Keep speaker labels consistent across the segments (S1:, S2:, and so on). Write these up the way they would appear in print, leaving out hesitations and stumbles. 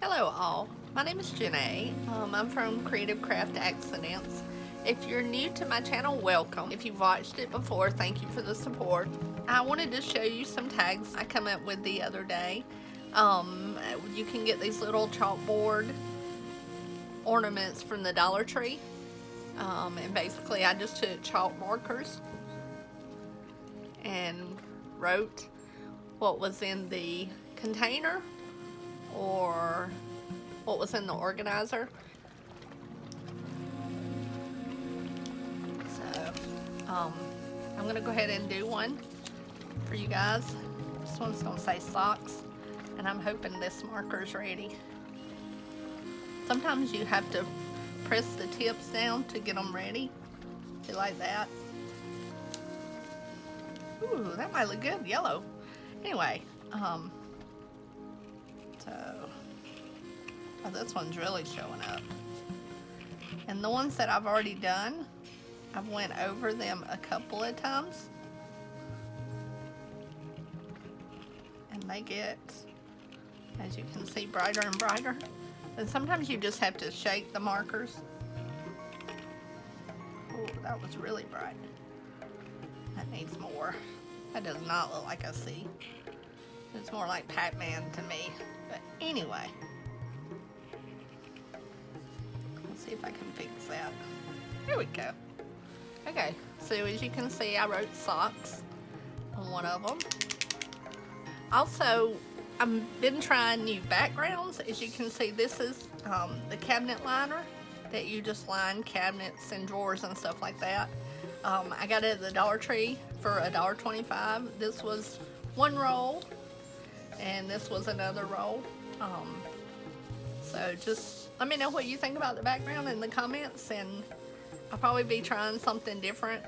S1: Hello all, my name is Janae. I'm from Creative Craft Accidents. If you're new to my channel, welcome. If you've watched it before, thank you for the support. I wanted to show you some tags I come up with the other day. You can get these little chalkboard ornaments from the Dollar Tree. And basically I just took chalk markers and wrote what was in the container or what was in the organizer. So I'm gonna go ahead and do one for you guys. This one's gonna say socks, and I'm hoping this marker's ready. Sometimes you have to press the tips down to get them ready. See, like that. Ooh, that might look good, yellow. Anyway, this one's really showing up. And the ones that I've already done, I've went over them a couple of times. And they get, as you can see, brighter and brighter. And sometimes you just have to shake the markers. Oh, that was really bright. That needs more. That does not look like a C. It's more like Pac-Man to me. But anyway. Let's see if I can fix that. Here we go. Okay, so as you can see, I wrote socks on one of them. Also, I've been trying new backgrounds. As you can see, this is the cabinet liner that you just line cabinets and drawers and stuff like that. I got it at the Dollar Tree for $1.25. This was one roll, and this was another roll. So just let me know what you think about the background in the comments, and I'll probably be trying something different.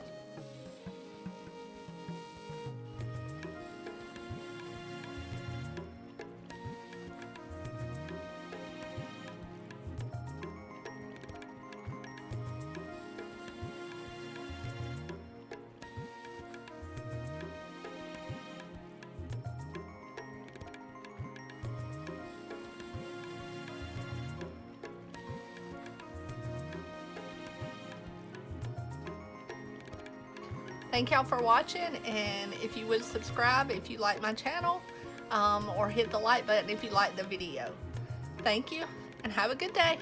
S1: Thank y'all for watching, and if you would subscribe if you like my channel, or hit the like button if you like the video. Thank you, and have a good day.